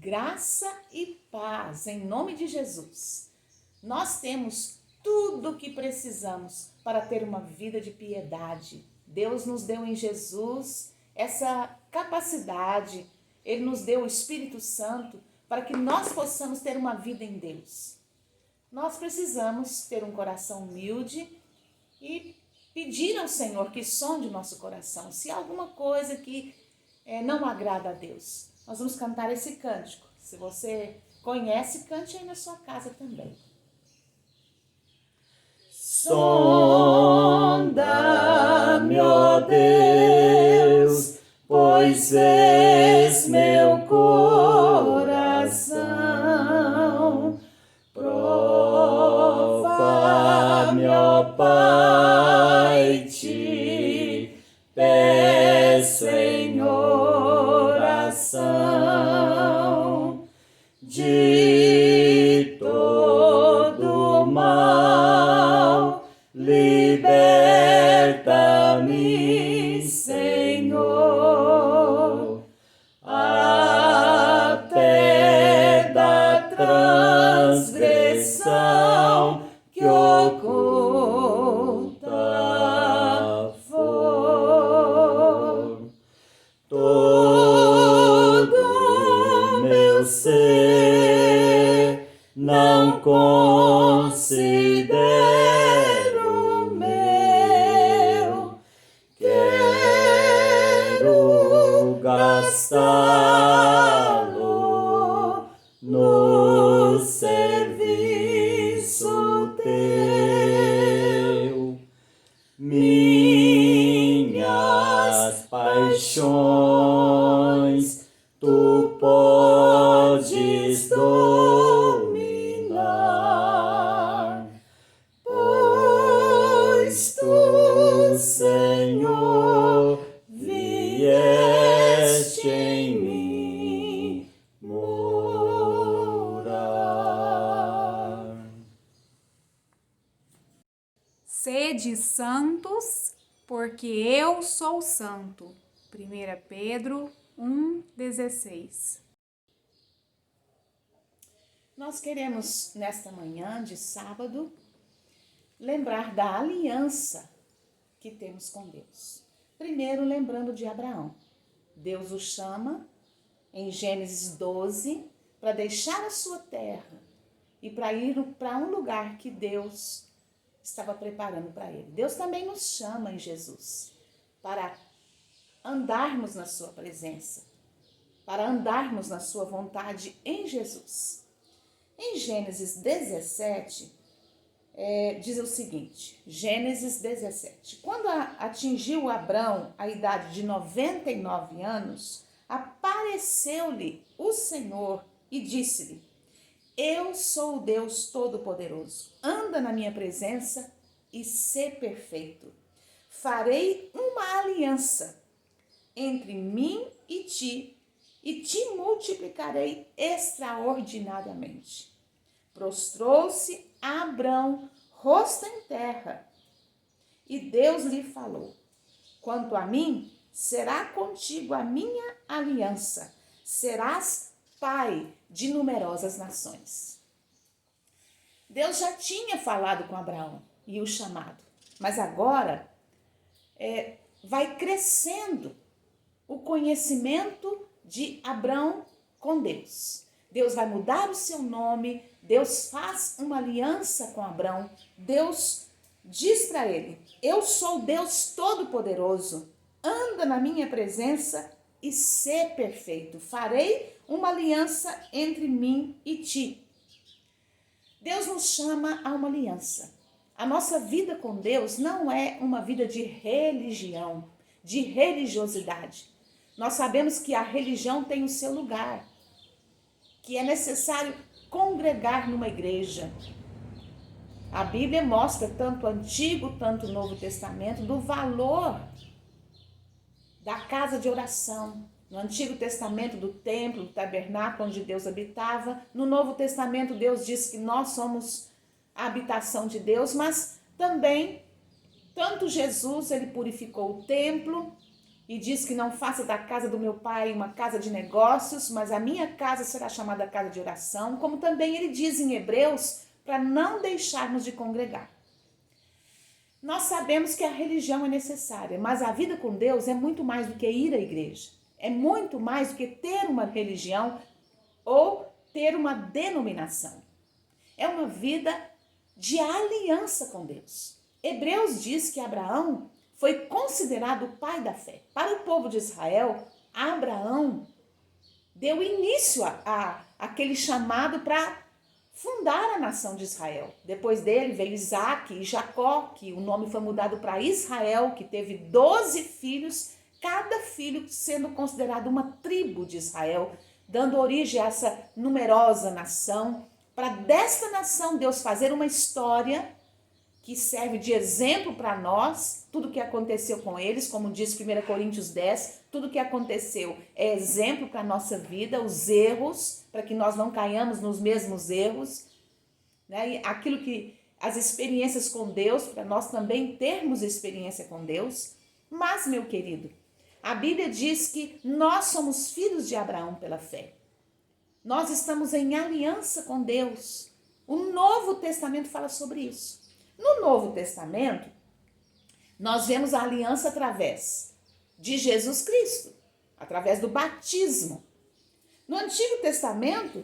Graça e paz em nome de Jesus. Nós temos tudo o que precisamos para ter uma vida de piedade. Deus nos deu em Jesus essa capacidade. Ele nos deu o Espírito Santo para que nós possamos ter uma vida em Deus. Nós precisamos ter um coração humilde e pedir ao Senhor que sonde o nosso coração. Se há alguma coisa que não agrada a Deus, nós vamos cantar esse cântico. Se você conhece, cante aí na sua casa também. Sonda-me, ó Deus, pois és meu coração. Prova-me, ó Pai, te peço em oração. De todo mal, liberta-me, Senhor, até da transgressão que oculta for. Todo meu ser não considero meu, quero gastá-lo no serviço teu. Minhas paixões tu podes dominar, pois tu, Senhor, vieste em mim morar. Sede santos, porque eu sou santo. 1 Pedro 1,16. Nós queremos, nesta manhã de sábado, lembrar da aliança que temos com Deus. Primeiro, lembrando de Abraão. Deus o chama em Gênesis 12 para deixar a sua terra e para ir para um lugar que Deus estava preparando para ele. Deus também nos chama em Jesus para andarmos na sua presença, para andarmos na sua vontade em Jesus. Em Gênesis 17, diz o seguinte, Gênesis 17, quando atingiu Abrão a idade de 99 anos, apareceu-lhe o Senhor e disse-lhe: eu sou o Deus Todo-Poderoso, anda na minha presença e sê perfeito. Farei uma aliança entre mim e te multiplicarei extraordinariamente. Prostrou-se Abrão, rosto em terra, e Deus lhe falou: quanto a mim, será contigo a minha aliança, serás pai de numerosas nações. Deus já tinha falado com Abraão e o chamado, mas agora vai crescendo o conhecimento de Abrão com Deus. Deus vai mudar o seu nome, Deus faz uma aliança com Abrão, Deus diz para ele: eu sou Deus Todo-Poderoso, anda na minha presença e sê perfeito. Farei uma aliança entre mim e ti. Deus nos chama a uma aliança. A nossa vida com Deus não é uma vida de religião, de religiosidade. Nós sabemos que a religião tem o seu lugar, que é necessário congregar numa igreja. A Bíblia mostra, tanto o Antigo, tanto o Novo Testamento, do valor da casa de oração. No Antigo Testamento, do templo, do tabernáculo onde Deus habitava. No Novo Testamento, Deus diz que nós somos a habitação de Deus, mas também, tanto Jesus, ele purificou o templo, e diz que não faça da casa do meu pai uma casa de negócios, mas a minha casa será chamada casa de oração, como também ele diz em Hebreus, para não deixarmos de congregar. Nós sabemos que a religião é necessária, mas a vida com Deus é muito mais do que ir à igreja. É muito mais do que ter uma religião ou ter uma denominação. É uma vida de aliança com Deus. Hebreus diz que Abraão foi considerado o pai da fé. Para o povo de Israel, Abraão deu início àquele chamado para fundar a nação de Israel. Depois dele veio Isaac e Jacó, que o nome foi mudado para Israel, que teve 12 filhos, cada filho sendo considerado uma tribo de Israel, dando origem a essa numerosa nação. Para desta nação Deus fazer uma história que serve de exemplo para nós, tudo o que aconteceu com eles, como diz 1 Coríntios 10, tudo o que aconteceu é exemplo para a nossa vida, os erros, para que nós não caiamos nos mesmos erros, né? E aquilo que, as experiências com Deus, para nós também termos experiência com Deus. Mas, meu querido, a Bíblia diz que nós somos filhos de Abraão pela fé. Nós estamos em aliança com Deus. O Novo Testamento fala sobre isso. No Novo Testamento, nós vemos a aliança através de Jesus Cristo, através do batismo. No Antigo Testamento,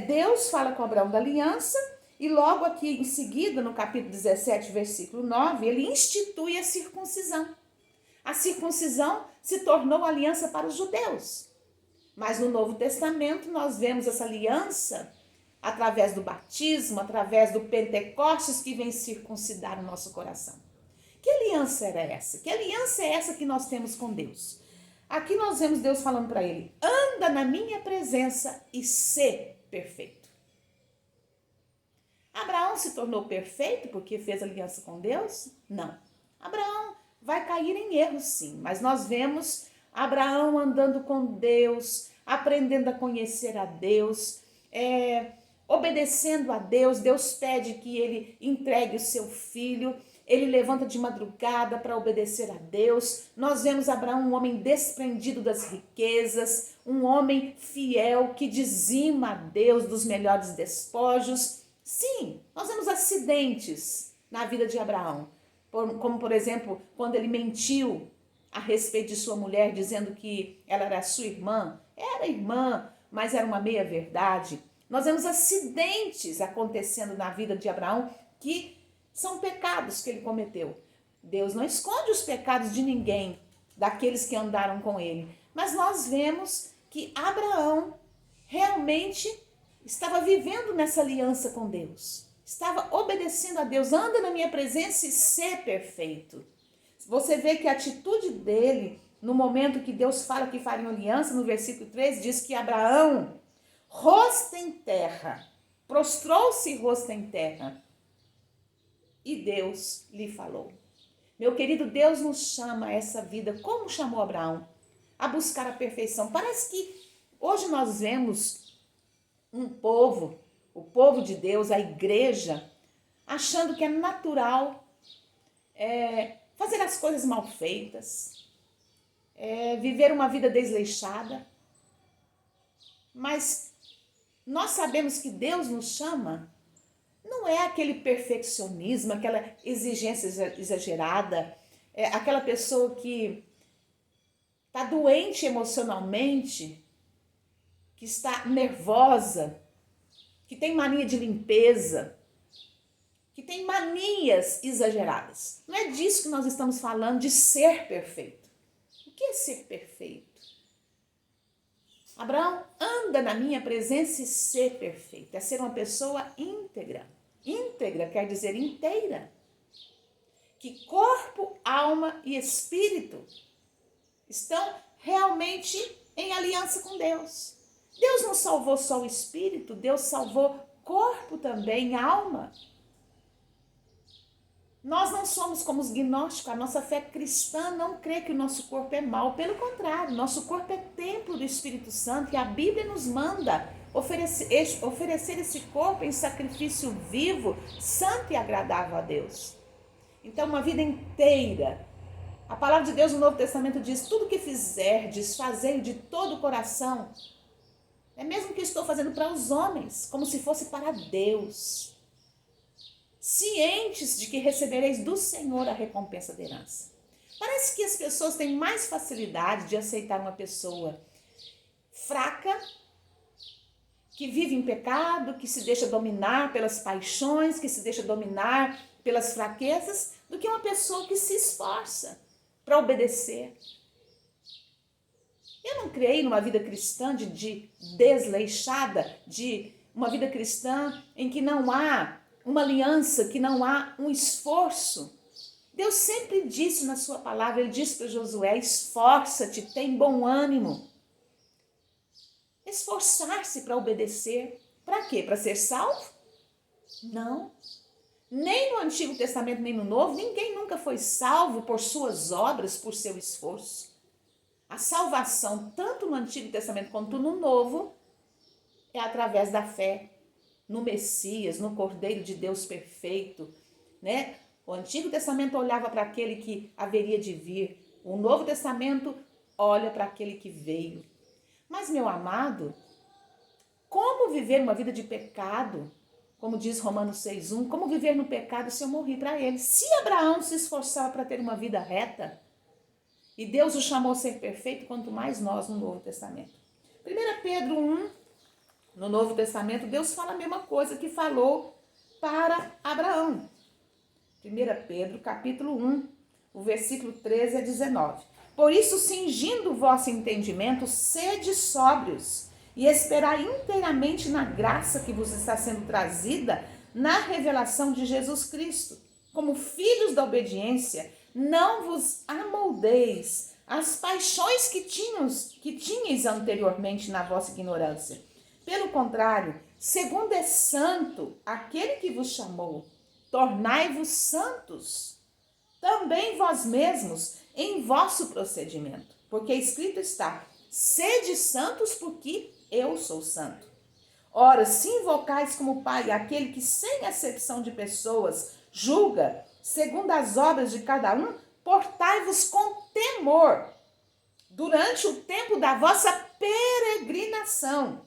Deus fala com Abraão da aliança e logo aqui em seguida, no capítulo 17, versículo 9, ele institui a circuncisão. A circuncisão se tornou aliança para os judeus. Mas no Novo Testamento nós vemos essa aliança através do batismo, através do Pentecostes que vem circuncidar o nosso coração. Que aliança era essa? Que aliança é essa que nós temos com Deus? Aqui nós vemos Deus falando para ele: anda na minha presença e sê perfeito. Abraão se tornou perfeito porque fez aliança com Deus? Não. Abraão vai cair em erros sim, mas nós vemos Abraão andando com Deus, aprendendo a conhecer a Deus, obedecendo a Deus. Deus pede que ele entregue o seu filho, ele levanta de madrugada para obedecer a Deus. Nós vemos Abraão um homem desprendido das riquezas, um homem fiel que dizima a Deus dos melhores despojos. Sim, nós vemos acidentes na vida de Abraão, como por exemplo, quando ele mentiu a respeito de sua mulher, dizendo que ela era sua irmã. Era irmã, mas era uma meia-verdade. Nós vemos acidentes acontecendo na vida de Abraão que são pecados que ele cometeu. Deus não esconde os pecados de ninguém, daqueles que andaram com ele. Mas nós vemos que Abraão realmente estava vivendo nessa aliança com Deus. Estava obedecendo a Deus. Anda na minha presença e ser perfeito. Você vê que a atitude dele, no momento que Deus fala que faria aliança, no versículo 3, diz que Abraão, rosto em terra, prostrou-se rosto em terra, e Deus lhe falou. Meu querido, Deus nos chama a essa vida, como chamou Abraão, a buscar a perfeição. Parece que hoje nós vemos um povo, o povo de Deus, a igreja, achando que é natural fazer as coisas mal feitas, viver uma vida desleixada. Mas nós sabemos que Deus nos chama, não é aquele perfeccionismo, aquela exigência exagerada, aquela pessoa que está doente emocionalmente, que está nervosa, que tem mania de limpeza, que tem manias exageradas. Não é disso que nós estamos falando, de ser perfeito. O que é ser perfeito? Abraão, anda na minha presença e ser perfeito. É ser uma pessoa íntegra. Íntegra quer dizer inteira. Que corpo, alma e espírito estão realmente em aliança com Deus. Deus não salvou só o espírito, Deus salvou corpo também, alma. Nós não somos como os gnósticos, a nossa fé cristã não crê que o nosso corpo é mau. Pelo contrário, nosso corpo é templo do Espírito Santo e a Bíblia nos manda oferecer esse corpo em sacrifício vivo, santo e agradável a Deus. Então, uma vida inteira, A palavra de Deus no Novo Testamento diz: tudo que fizerdes, fazei de todo o coração. É mesmo que estou fazendo para os homens, como se fosse para Deus. Cientes de que recebereis do Senhor a recompensa da herança. Parece que as pessoas têm mais facilidade de aceitar uma pessoa fraca, que vive em pecado, que se deixa dominar pelas paixões, que se deixa dominar pelas fraquezas, do que uma pessoa que se esforça para obedecer. Eu não criei numa vida cristã de desleixada, de uma vida cristã em que não há uma aliança, que não há um esforço. Deus sempre disse na sua palavra, ele disse para Josué: esforça-te, tem bom ânimo. Esforçar-se para obedecer. Para quê? Para ser salvo? Não. Nem no Antigo Testamento, nem no Novo, ninguém nunca foi salvo por suas obras, por seu esforço. A salvação, tanto no Antigo Testamento quanto no Novo, é através da fé no Messias, no Cordeiro de Deus perfeito, né? O Antigo Testamento olhava para aquele que haveria de vir. O Novo Testamento olha para aquele que veio. Mas, meu amado, como viver uma vida de pecado? Como diz Romanos 6,1, como viver no pecado se eu morri para ele? Se Abraão se esforçava para ter uma vida reta, e Deus o chamou a ser perfeito, quanto mais nós no Novo Testamento. 1 Pedro 1, no Novo Testamento, Deus fala a mesma coisa que falou para Abraão. 1 Pedro, capítulo 1, o versículo 13 a 19. Por isso, cingindo o vosso entendimento, sede sóbrios, e esperar inteiramente na graça que vos está sendo trazida na revelação de Jesus Cristo. Como filhos da obediência, não vos amoldeis às paixões que tinhais anteriormente na vossa ignorância. Pelo contrário, segundo é santo aquele que vos chamou, tornai-vos santos, também vós mesmos, em vosso procedimento. Porque escrito está: sede santos, porque eu sou santo. Ora, se invocais como Pai aquele que, sem acepção de pessoas, julga segundo as obras de cada um, portai-vos com temor durante o tempo da vossa peregrinação,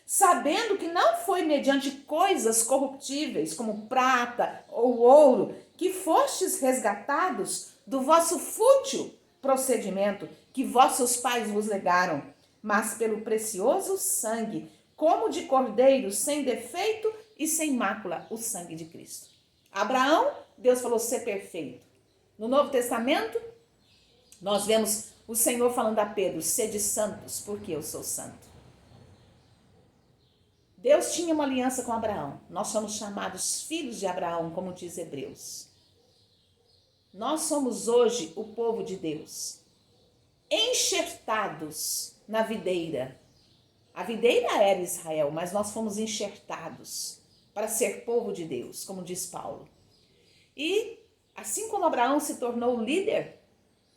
sabendo que não foi mediante coisas corruptíveis, como prata ou ouro, que fostes resgatados do vosso fútil procedimento que vossos pais vos legaram, mas pelo precioso sangue, como de cordeiro, sem defeito e sem mácula, o sangue de Cristo. Abraão, Deus falou ser perfeito. No Novo Testamento, nós vemos o Senhor falando a Pedro: sede santos, porque eu sou santo. Deus tinha uma aliança com Abraão. Nós somos chamados filhos de Abraão, como diz Hebreus. Nós somos hoje o povo de Deus, enxertados na videira. A videira era Israel, mas nós fomos enxertados para ser povo de Deus, como diz Paulo. E assim como Abraão se tornou líder,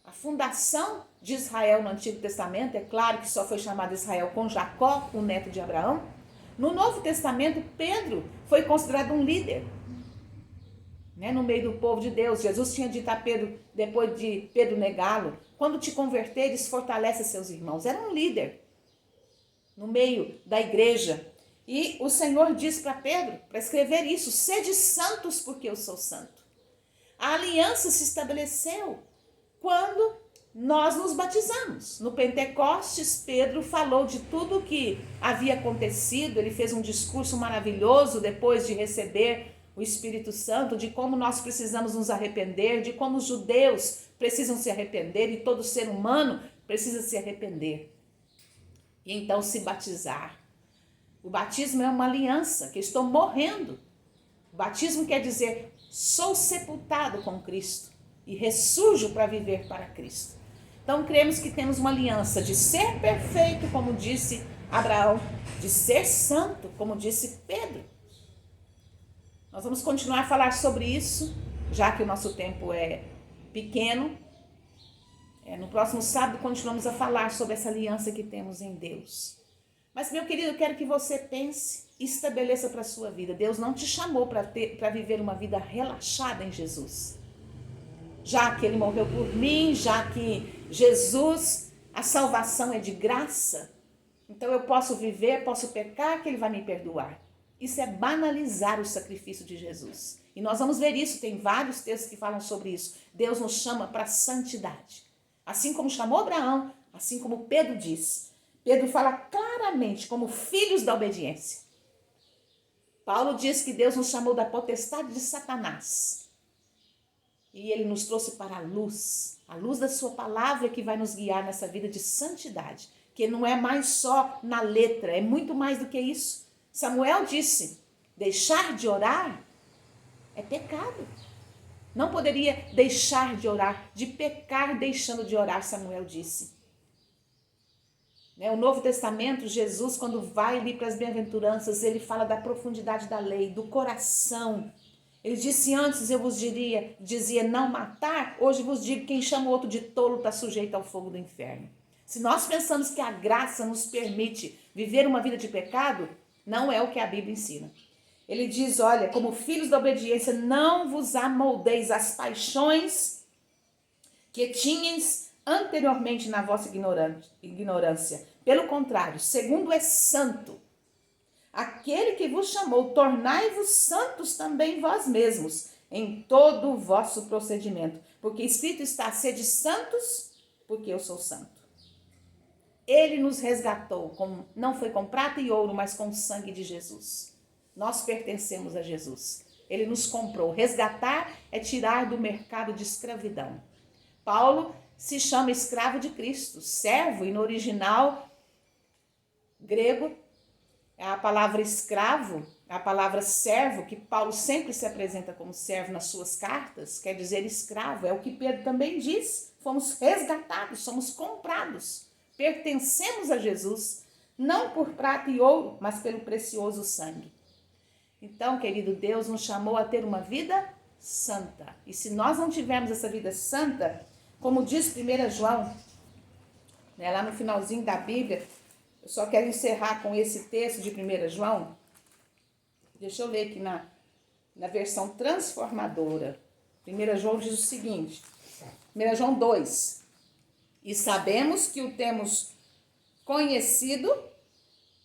a fundação de Israel no Antigo Testamento, é claro que só foi chamado Israel com Jacó, o neto de Abraão. No Novo Testamento, Pedro foi considerado um líder, né, no meio do povo de Deus. Jesus tinha dito a Pedro, depois de Pedro negá-lo: quando te converteres, fortalece seus irmãos. Era um líder no meio da igreja. E o Senhor disse para Pedro, para escrever isso: sede santos, porque eu sou santo. A aliança se estabeleceu quando nós nos batizamos. No Pentecostes, Pedro falou de tudo o que havia acontecido. Ele fez um discurso maravilhoso depois de receber o Espírito Santo, de como nós precisamos nos arrepender, de como os judeus precisam se arrepender e todo ser humano precisa se arrepender. E então se batizar. O batismo é uma aliança, que eu estou morrendo. O batismo quer dizer: sou sepultado com Cristo e ressurjo para viver para Cristo. Então cremos que temos uma aliança de ser perfeito, como disse Abraão, de ser santo, como disse Pedro. Nós vamos continuar a falar sobre isso, já que o nosso tempo é pequeno. No próximo sábado continuamos a falar sobre essa aliança que temos em Deus. Mas, meu querido, eu quero que você pense e estabeleça para a sua vida. Deus não te chamou para viver uma vida relaxada em Jesus. já que ele morreu por mim, já que Jesus, a salvação é de graça, então eu posso viver, posso pecar, que ele vai me perdoar. Isso é banalizar o sacrifício de Jesus. E nós vamos ver isso, tem vários textos que falam sobre isso. Deus nos chama para a santidade. Assim como chamou Abraão, assim como Pedro diz. Pedro fala claramente como filhos da obediência. Paulo diz que Deus nos chamou da potestade de Satanás. E ele nos trouxe para a luz da sua palavra que vai nos guiar nessa vida de santidade. Que não é mais só na letra, é muito mais do que isso. Samuel disse, deixar de orar é pecado. Não poderia deixar de orar, de pecar deixando de orar, Samuel disse. O Novo Testamento, Jesus, quando vai ali para as bem-aventuranças, ele fala da profundidade da lei, do coração. Ele disse antes, eu vos dizia não matar, hoje vos digo, quem chama o outro de tolo está sujeito ao fogo do inferno. Se nós pensamos que a graça nos permite viver uma vida de pecado, não é o que a Bíblia ensina. Ele diz, olha, como filhos da obediência, não vos amoldeis às paixões que tinhas anteriormente na vossa ignorância. Pelo contrário, segundo é santo, aquele que vos chamou, tornai-vos santos também vós mesmos, em todo o vosso procedimento. Porque escrito está, sede santos, porque eu sou santo. Ele nos resgatou, não foi com prata e ouro, mas com o sangue de Jesus. Nós pertencemos a Jesus. Ele nos comprou. Resgatar é tirar do mercado de escravidão. Paulo se chama escravo de Cristo, servo, e no original grego, a palavra escravo, a palavra servo, que Paulo sempre se apresenta como servo nas suas cartas, quer dizer escravo, é o que Pedro também diz. Fomos resgatados, somos comprados. Pertencemos a Jesus, não por prata e ouro, mas pelo precioso sangue. Então, querido, Deus nos chamou a ter uma vida santa. E se nós não tivermos essa vida santa, como diz 1 João, lá no finalzinho da Bíblia, eu só quero encerrar com esse texto de 1 João. Deixa eu ler aqui na versão transformadora. 1 João diz o seguinte, 1 João 2. E sabemos que o temos conhecido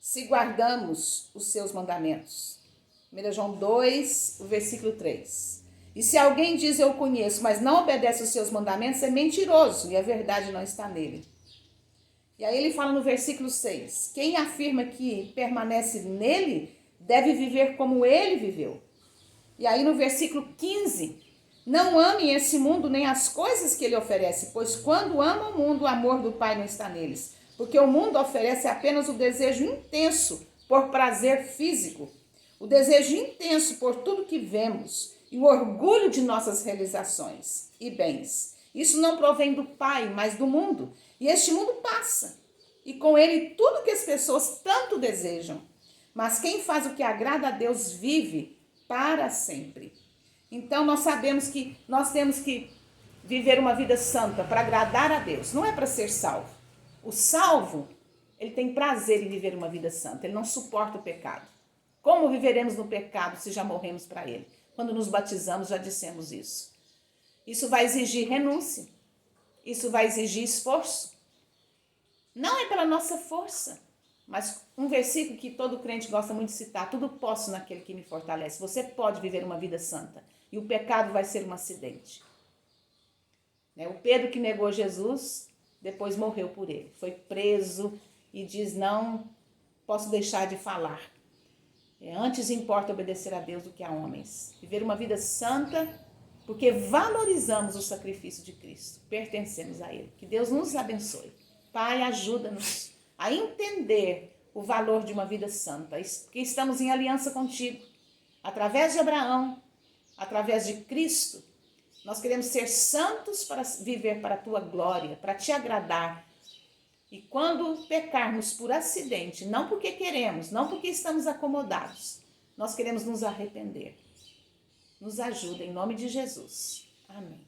se guardamos os seus mandamentos. 1 João 2, o versículo 3. E se alguém diz eu conheço, mas não obedece os seus mandamentos, é mentiroso e a verdade não está nele. E aí ele fala no versículo 6. Quem afirma que permanece nele, deve viver como ele viveu. E aí no versículo 15. Não amem esse mundo nem as coisas que ele oferece, pois quando amam o mundo, o amor do Pai não está neles. Porque o mundo oferece apenas o desejo intenso por prazer físico, o desejo intenso por tudo que vemos e o orgulho de nossas realizações e bens. Isso não provém do Pai, mas do mundo. E este mundo passa, e com ele tudo que as pessoas tanto desejam. Mas quem faz o que agrada a Deus vive para sempre. Então nós sabemos que nós temos que viver uma vida santa para agradar a Deus, não é para ser salvo. O salvo, ele tem prazer em viver uma vida santa, ele não suporta o pecado. Como viveremos no pecado se já morremos para ele? Quando nos batizamos já dissemos isso. Isso vai exigir renúncia, isso vai exigir esforço. Não é pela nossa força, mas um versículo que todo crente gosta muito de citar, tudo posso naquele que me fortalece. Você pode viver uma vida santa. E o pecado vai ser um acidente. O Pedro que negou Jesus, depois morreu por ele. Foi preso e diz, não posso deixar de falar. Antes importa obedecer a Deus do que a homens. Viver uma vida santa, porque valorizamos o sacrifício de Cristo. Pertencemos a ele. Que Deus nos abençoe. Pai, ajuda-nos a entender o valor de uma vida santa. Que estamos em aliança contigo. Através de Abraão, através de Cristo, nós queremos ser santos para viver para a tua glória, para te agradar. E quando pecarmos por acidente, não porque queremos, não porque estamos acomodados, nós queremos nos arrepender. Nos ajuda em nome de Jesus. Amém.